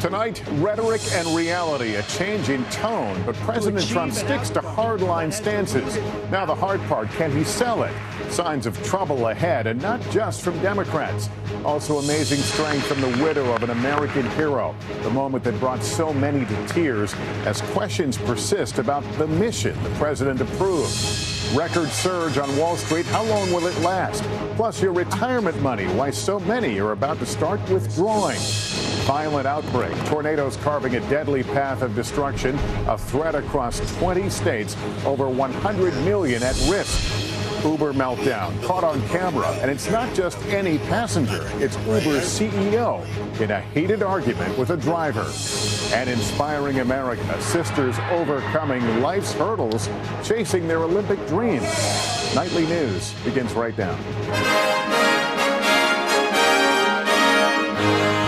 Tonight, rhetoric and reality, a change in tone, but President Trump sticks to hardline stances. Now the hard part, can he sell it? Signs of trouble ahead, and not just from Democrats. Also amazing strength from the widow of an American hero, the moment that brought so many to tears as questions persist about the mission the president approved. Record surge on Wall Street, how long will it last? Plus your retirement money, why so many are about to start withdrawing. Violent outbreak, tornadoes carving a deadly path of destruction, a threat across 20 states, over 100 million at risk. Uber meltdown caught on camera, and it's not just any passenger, it's Uber's CEO in a heated argument with a driver. And inspiring America, sisters overcoming life's hurdles, chasing their Olympic dreams. Nightly News begins right now.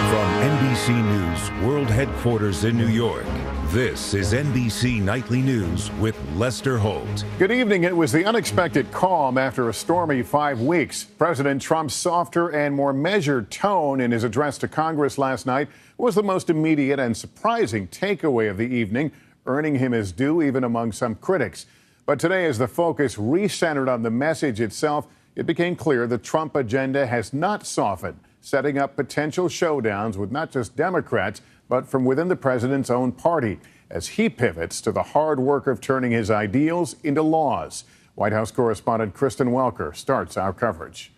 From NBC News World Headquarters in New York, this is NBC Nightly News with Lester Holt. Good evening. It was the unexpected calm after a stormy 5 weeks. President Trump's softer and more measured tone in his address to Congress last night was the most immediate and surprising takeaway of the evening, earning him his due even among some critics. But today, as the focus recentered on the message itself, it became clear the Trump agenda has not softened, setting up potential showdowns with not just Democrats, but from within the president's own party, as he pivots to the hard work of turning his ideals into laws. White House correspondent Kristen Welker starts our coverage.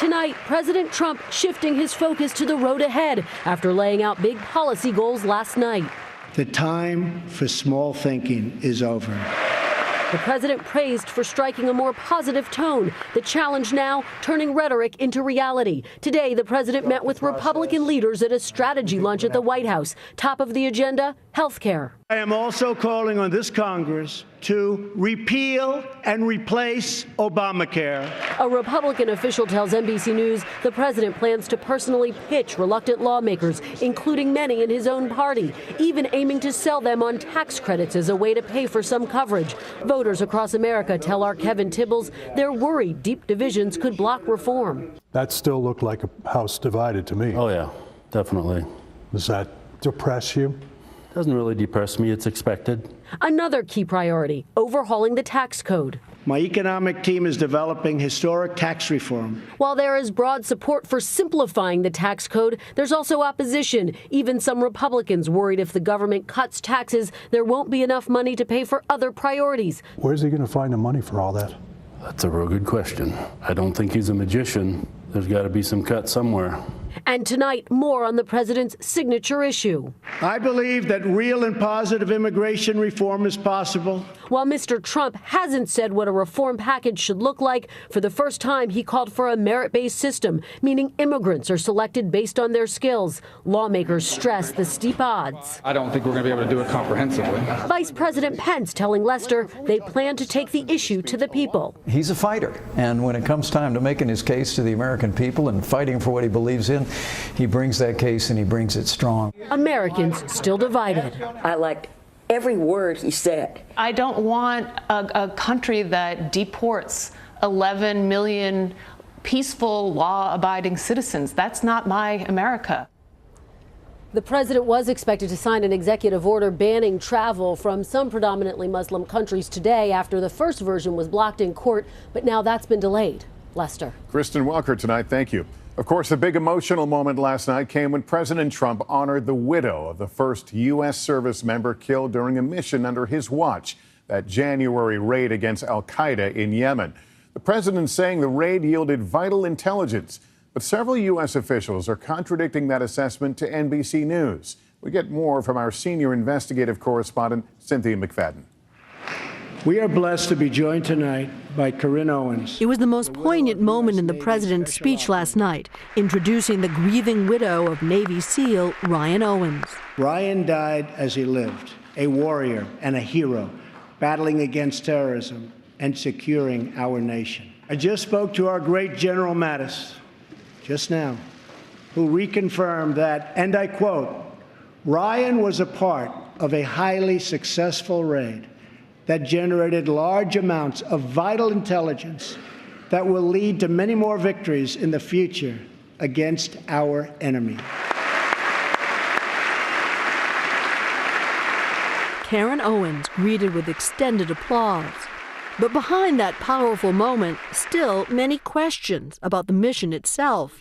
Tonight, President Trump shifting his focus to the road ahead after laying out big policy goals last night. The time for small thinking is over. The president praised for striking a more positive tone. The challenge now, turning rhetoric into reality. Today, the president met with Republican leaders at a strategy lunch at the White House. Top of the agenda, health care. I am also calling on this Congress to repeal and replace Obamacare. A Republican official tells NBC News the president plans to personally pitch reluctant lawmakers, including many in his own party, even aiming to sell them on tax credits as a way to pay for some coverage. Voters across America tell our Kevin Tibbles they're worried deep divisions could block reform. That still looked like a house divided to me. Oh, yeah, definitely. Does that depress you? Doesn't really depress me. It's expected. Another key priority, overhauling the tax code. My economic team is developing historic tax reform. While there is broad support for simplifying the tax code, there's also opposition. Even some Republicans worried if the government cuts taxes, there won't be enough money to pay for other priorities. Where's he going to find the money for all that? That's a real good question. I don't think he's a magician. There's got to be some cut somewhere. And tonight, more on the president's signature issue. I believe that real and positive immigration reform is possible. While Mr. Trump hasn't said what a reform package should look like, for the first time he called for a merit-based system, meaning immigrants are selected based on their skills. Lawmakers stress the steep odds. I don't think we're going to be able to do it comprehensively. Vice President Pence telling Lester they plan to take the issue to the people. He's a fighter, and when it comes time to making his case to the American people and fighting for what he believes in, he brings that case and he brings it strong. Americans still divided. I liked every word he said. I don't want a country that deports 11 million peaceful, law-abiding citizens. That's not my America. The president was expected to sign an executive order banning travel from some predominantly Muslim countries today after the first version was blocked in court, but now that's been delayed. Lester. Kristen Welker tonight, thank you. Of course, a big emotional moment last night came when President Trump honored the widow of the first U.S. service member killed during a mission under his watch, that January raid against al-Qaeda in Yemen. The president saying the raid yielded vital intelligence, but several U.S. officials are contradicting that assessment to NBC News. We get more from our senior investigative correspondent, Cynthia McFadden. We are blessed to be joined tonight by Corinne Owens. It was the most poignant moment in the president's speech last night, introducing the grieving widow of Navy SEAL Ryan Owens. Ryan died as he lived, a warrior and a hero, battling against terrorism and securing our nation. I just spoke to our great General Mattis just now, who reconfirmed that, and I quote, Ryan was a part of a highly successful raid that generated large amounts of vital intelligence that will lead to many more victories in the future against our enemy. Karen Owens greeted with extended applause. But behind that powerful moment, still many questions about the mission itself.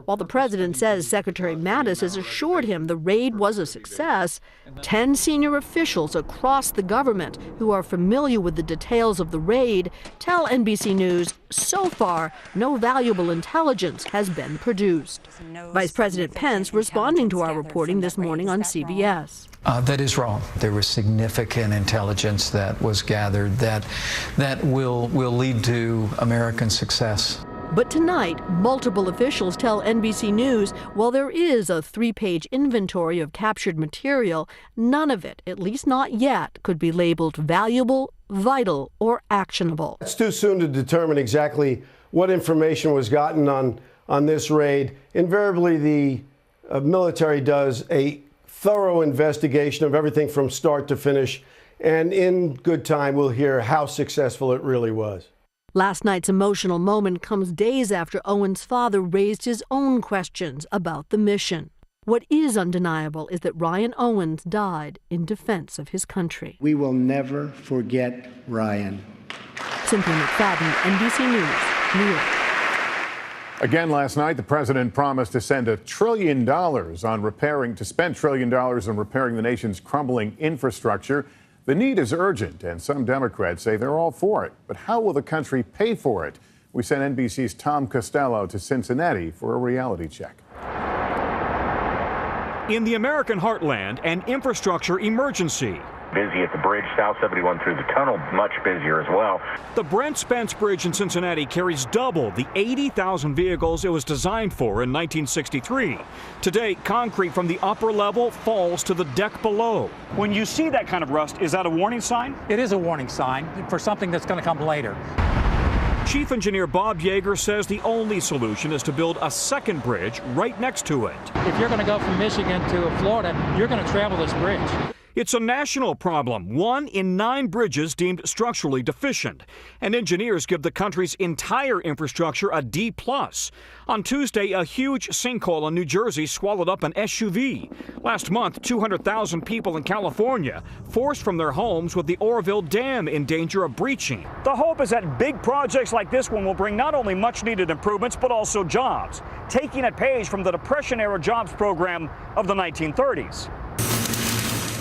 While the president says Secretary Mattis has assured him the raid was a success, 10 senior officials across the government who are familiar with the details of the raid tell NBC News so far no valuable intelligence has been produced. Vice President Pence responding to our reporting this morning on CBS. That is wrong. There was significant intelligence that was gathered that will lead to American success. But tonight, multiple officials tell NBC News while there is a 3-page inventory of captured material, none of it, at least not yet, could be labeled valuable, vital, or actionable. It's too soon to determine exactly what information was gotten on this raid. Invariably, the military does a thorough investigation of everything from start to finish, and in good time we'll hear how successful it really was. Last night's emotional moment comes days after Owen's father raised his own questions about the mission. What is undeniable is that Ryan Owens died in defense of his country. We will never forget Ryan. Cynthia McFadden, NBC News, New York. Again last night, the president promised to spend $1 trillion on repairing the nation's crumbling infrastructure. The need is urgent, and some Democrats say they're all for it. But how will the country pay for it? We sent NBC's Tom Costello to Cincinnati for a reality check. In the American heartland, an infrastructure emergency. Busy at the bridge, South 71 through the tunnel, much busier as well. The Brent Spence Bridge in Cincinnati carries double the 80,000 vehicles it was designed for in 1963. Today, concrete from the upper level falls to the deck below. When you see that kind of rust, is that a warning sign? It is a warning sign for something that's going to come later. Chief Engineer Bob Yeager says the only solution is to build a second bridge right next to it. If you're going to go from Michigan to Florida, you're going to travel this bridge. It's a national problem, 1 in 9 bridges deemed structurally deficient. And engineers give the country's entire infrastructure a D+. On Tuesday, a huge sinkhole in New Jersey swallowed up an SUV. Last month, 200,000 people in California forced from their homes with the Oroville Dam in danger of breaching. The hope is that big projects like this one will bring not only much-needed improvements, but also jobs, taking a page from the Depression-era jobs program of the 1930s.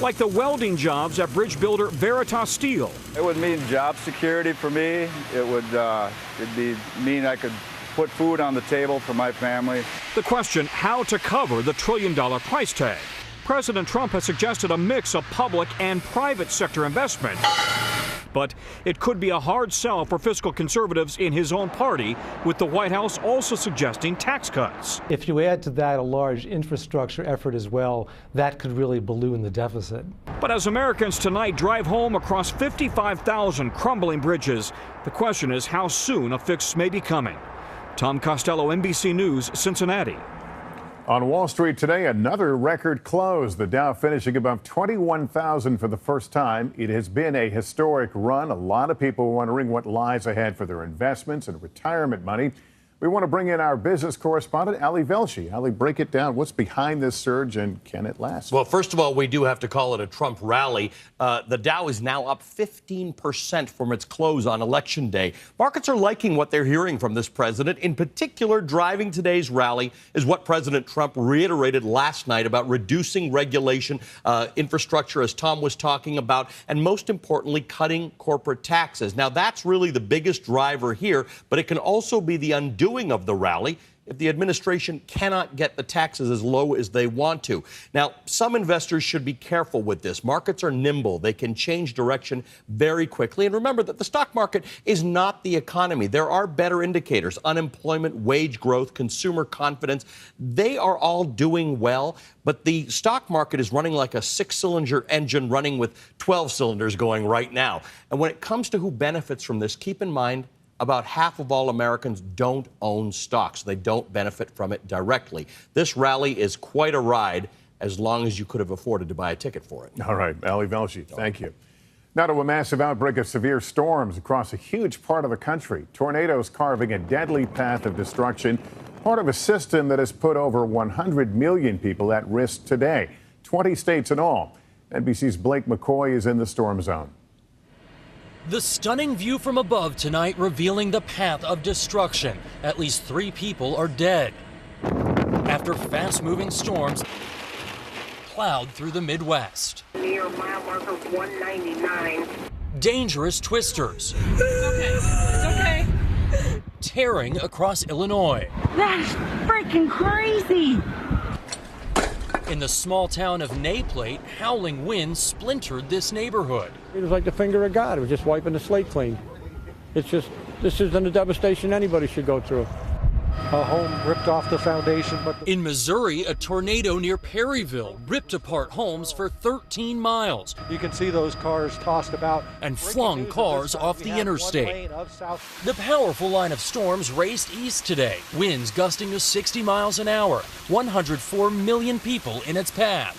Like the welding jobs at bridge builder Veritas Steel. It would mean job security for me. It would mean I could put food on the table for my family. The question, how to cover the $1 trillion price tag. President Trump has suggested a mix of public and private sector investment. But it could be a hard sell for fiscal conservatives in his own party, with the White House also suggesting tax cuts. If you add to that a large infrastructure effort as well, that could really balloon the deficit. But as Americans tonight drive home across 55,000 crumbling bridges, the question is how soon a fix may be coming. Tom Costello, NBC News, Cincinnati. On Wall Street today, another record close. The Dow finishing above 21,000 for the first time. It has been a historic run. A lot of people wondering what lies ahead for their investments and retirement money. We want to bring in our business correspondent, Ali Velshi. Ali, break it down. What's behind this surge and can it last? Well, first of all, we do have to call it a Trump rally. The Dow is now up 15% from its close on Election Day. Markets are liking what they're hearing from this president. In particular, driving today's rally is what President Trump reiterated last night about reducing regulation, infrastructure, as Tom was talking about, and most importantly, cutting corporate taxes. Now, that's really the biggest driver here, but it can also be the undoing of the rally if the administration cannot get the taxes as low as they want to. Now, some investors should be careful with this. Markets are nimble. They can change direction very quickly. And remember that the stock market is not the economy. There are better indicators: unemployment, wage growth, consumer confidence. They are all doing well. But the stock market is running like a 6-cylinder engine running with 12 cylinders going right now. And when it comes to who benefits from this, keep in mind about half of all Americans don't own stocks. They don't benefit from it directly. This rally is quite a ride, as long as you could have afforded to buy a ticket for it. All right, Ali Velshi, thank you. Now to a massive outbreak of severe storms across a huge part of the country. Tornadoes carving a deadly path of destruction, part of a system that has put over 100 million people at risk today, 20 states in all. NBC's Blake McCoy is in the storm zone. The stunning view from above tonight revealing the path of destruction. At least 3 people are dead after fast-moving storms plowed through the Midwest. Near mile marker 199. Dangerous twisters. It's okay. Tearing across Illinois. That's freaking crazy. In the small town of Naplate, howling winds splintered this neighborhood. It was like the finger of God. It was just wiping the slate clean. This isn't a devastation anybody should go through. A home ripped off the foundation. In Missouri, a tornado near Perryville ripped apart homes for 13 miles. You can see those cars tossed about. And flung cars off the interstate. The powerful line of storms raced east today, winds gusting to 60 miles an hour, 104 million people in its path.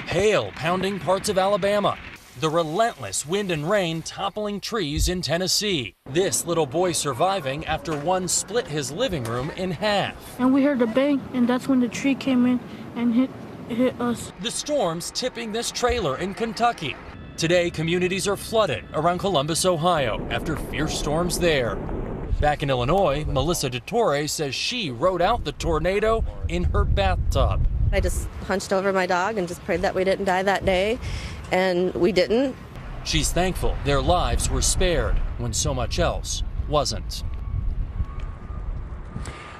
Hail pounding parts of Alabama. The relentless wind and rain toppling trees in Tennessee. This little boy surviving after one split his living room in half. And we heard a bang, and that's when the tree came in and hit us. The storms tipping this trailer in Kentucky. Today, communities are flooded around Columbus, Ohio, after fierce storms there. Back in Illinois, Melissa DeTore says she rode out the tornado in her bathtub. I just hunched over my dog and just prayed that we didn't die that day. And we didn't. She's thankful their lives were spared when so much else wasn't.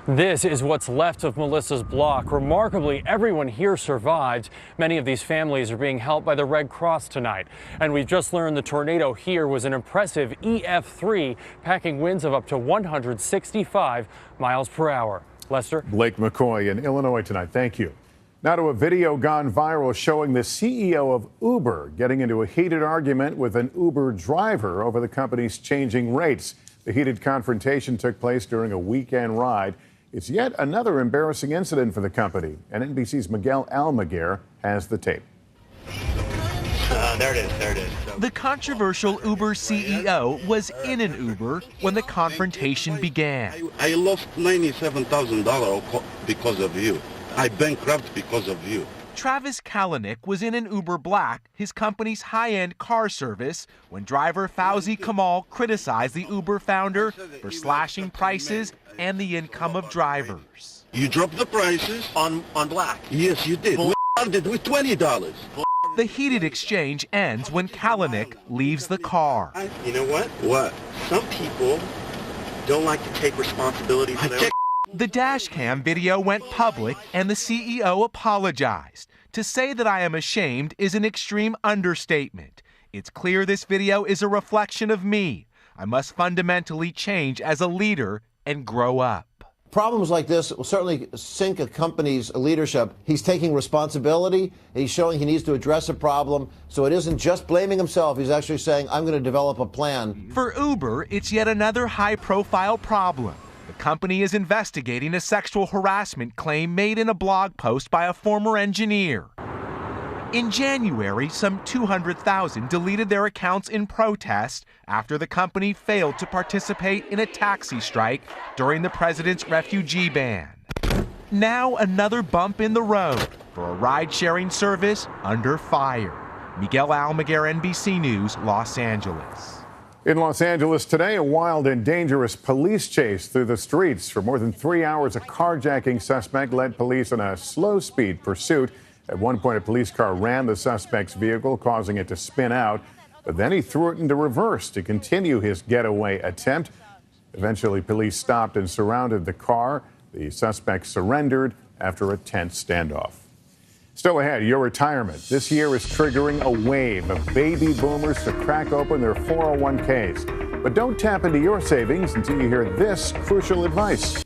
This is what's left of Melissa's block. Remarkably, everyone here survived. Many of these families are being helped by the Red Cross tonight. And we've just learned the tornado here was an impressive EF3, packing winds of up to 165 miles per hour. Lester? Blake McCoy in Illinois tonight. Thank you. Now to a video gone viral showing the CEO of Uber getting into a heated argument with an Uber driver over the company's changing rates. The heated confrontation took place during a weekend ride. It's yet another embarrassing incident for the company, and NBC's Miguel Almaguer has the tape. There it is. The controversial Uber CEO was in an Uber when the confrontation began. I lost $97,000 because of you. I bankrupt because of you. Travis Kalanick was in an Uber Black, his company's high-end car service, when driver Fauzi Kamal criticized the Uber founder for slashing prices and the income of drivers. You dropped the prices on Black. Yes, you did. We started with $20. The heated exchange ends when Kalanick leaves the car. You know what? What? Some people don't like to take responsibility for their... The dash cam video went public and the CEO apologized. To say that I am ashamed is an extreme understatement. It's clear this video is a reflection of me. I must fundamentally change as a leader and grow up. Problems like this will certainly sink a company's leadership. He's taking responsibility. He's showing he needs to address a problem. So it isn't just blaming himself. He's actually saying, I'm going to develop a plan. For Uber, it's yet another high-profile problem. The company is investigating a sexual harassment claim made in a blog post by a former engineer. In January, some 200,000 deleted their accounts in protest after the company failed to participate in a taxi strike during the president's refugee ban. Now another bump in the road for a ride-sharing service under fire. Miguel Almaguer, NBC News, Los Angeles. In Los Angeles today, a wild and dangerous police chase through the streets. For more than 3 hours, a carjacking suspect led police on a slow-speed pursuit. At one point, a police car ran the suspect's vehicle, causing it to spin out. But then he threw it into reverse to continue his getaway attempt. Eventually, police stopped and surrounded the car. The suspect surrendered after a tense standoff. Still ahead, your retirement. This year is triggering a wave of baby boomers to crack open their 401ks. But don't tap into your savings until you hear this crucial advice.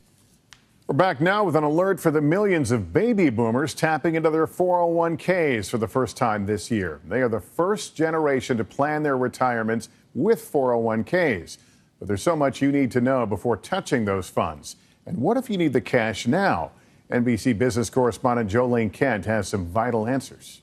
We're back now with an alert for the millions of baby boomers tapping into their 401ks for the first time this year. They are the first generation to plan their retirements with 401ks. But there's so much you need to know before touching those funds. And what if you need the cash now? NBC business correspondent Jolene Kent has some vital answers.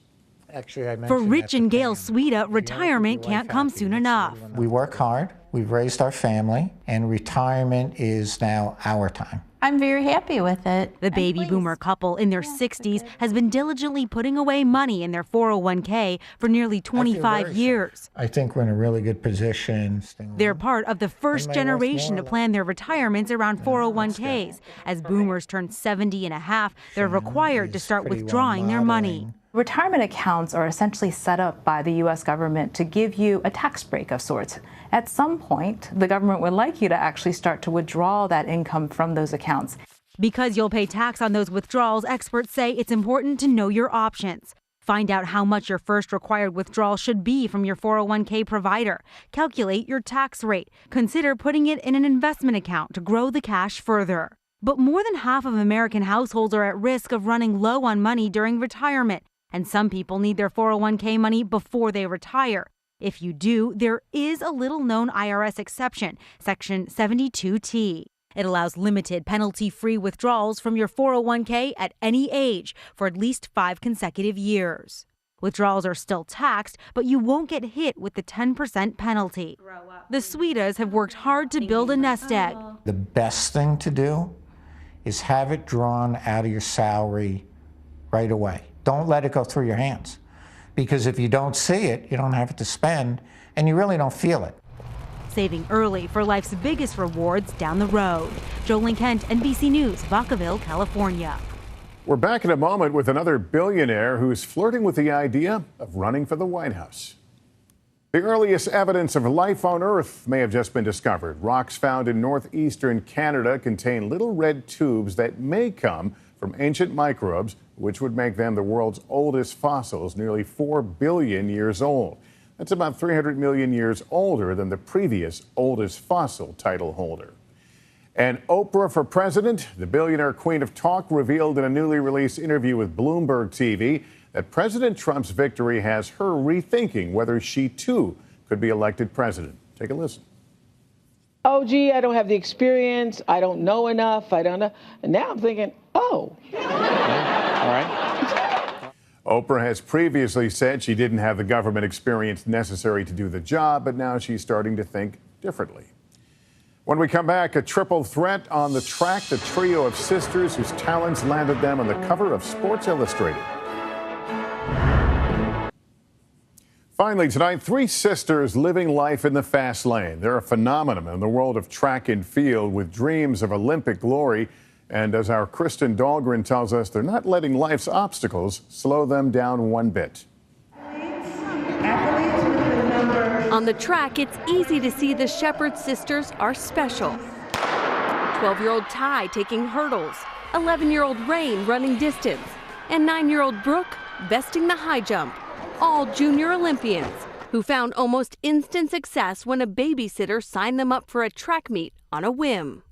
For Rich and Gail Sweda, retirement can't come soon enough. We work hard, we've raised our family, and retirement is now our time. I'm very happy with it. The baby boomer couple in their 60s has been diligently putting away money in their 401k for nearly 25 years. I think we're in a really good position. They're part of the first generation to plan their retirements around 401ks. As boomers turn 70 and a half, they're required to start withdrawing their money. Retirement accounts are essentially set up by the U.S. government to give you a tax break of sorts. At some point, the government would like you to actually start to withdraw that income from those accounts. Because you'll pay tax on those withdrawals, experts say it's important to know your options. Find out how much your first required withdrawal should be from your 401k provider. Calculate your tax rate. Consider putting it in an investment account to grow the cash further. But more than half of American households are at risk of running low on money during retirement. And some people need their 401k money before they retire. If you do, there is a little-known IRS exception, Section 72T. It allows limited penalty-free withdrawals from your 401k at any age for at least 5 consecutive years. Withdrawals are still taxed, but you won't get hit with the 10% penalty. The Sweetas have worked hard to build a nest egg. The best thing to do is have it drawn out of your salary right away. Don't let it go through your hands, because if you don't see it, you don't have it to spend, and you really don't feel it. Saving early for life's biggest rewards down the road. Jolene Kent, NBC News, Vacaville, California. We're back in a moment with another billionaire who's flirting with the idea of running for the White House. The earliest evidence of life on Earth may have just been discovered. Rocks found in northeastern Canada contain little red tubes that may come from ancient microbes, which would make them the world's oldest fossils, nearly 4 billion years old. That's about 300 million years older than the previous oldest fossil title holder. And Oprah for president, the billionaire queen of talk, revealed in a newly released interview with Bloomberg TV that President Trump's victory has her rethinking whether she too could be elected president. Take a listen. Oh, gee, I don't have the experience. I don't know enough. I don't know. And now I'm thinking, oh. All right. Oprah has previously said she didn't have the government experience necessary to do the job, but now she's starting to think differently. When we come back, a triple threat on the track, the trio of sisters whose talents landed them on the cover of Sports Illustrated. Finally tonight, 3 sisters living life in the fast lane. They're a phenomenon in the world of track and field with dreams of Olympic glory. And as our Kristen Dahlgren tells us, they're not letting life's obstacles slow them down one bit. On the track, it's easy to see the Shepherd sisters are special. 12-year-old Ty taking hurdles, 11-year-old Rain running distance, and 9-year-old Brooke besting the high jump. All junior Olympians who found almost instant success when a babysitter signed them up for a track meet on a whim.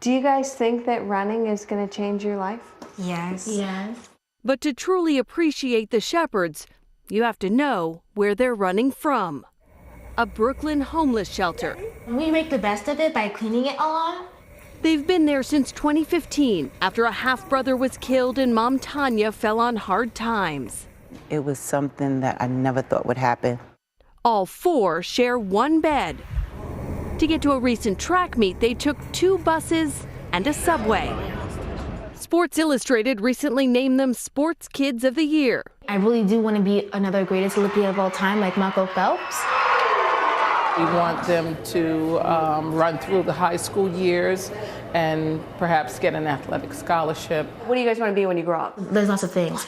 Do you guys think that running is going to change your life? Yes. Yes. But to truly appreciate the Shepherds, you have to know where they're running from. A Brooklyn homeless shelter. We make the best of it by cleaning it a lot. They've been there since 2015 after a half-brother was killed and Mom Tanya fell on hard times. It was something that I never thought would happen. All 4 share one bed. To get to a recent track meet, they took 2 buses and a subway. Sports Illustrated recently named them Sports Kids of the Year. I really do want to be another greatest Olympian of all time, like Michael Phelps. We want them to run through the high school years and perhaps get an athletic scholarship. What do you guys want to be when you grow up? There's lots of things.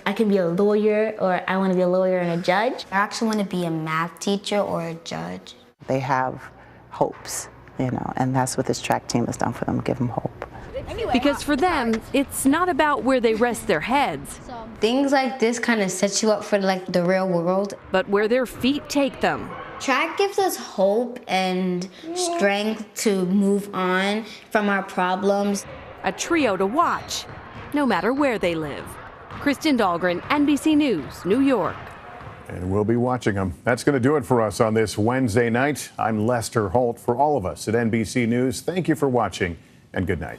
I can be a lawyer, or I want to be a lawyer and a judge. I actually want to be a math teacher or a judge. They have hopes, and that's what this track team has done for them, give them hope. Because for them, it's not about where they rest their heads. Things like this kind of sets you up for the real world. But where their feet take them. Track gives us hope and strength to move on from our problems. A trio to watch, no matter where they live. Kristen Dahlgren, NBC News, New York. And we'll be watching them. That's going to do it for us on this Wednesday night. I'm Lester Holt. For all of us at NBC News, thank you for watching and good night.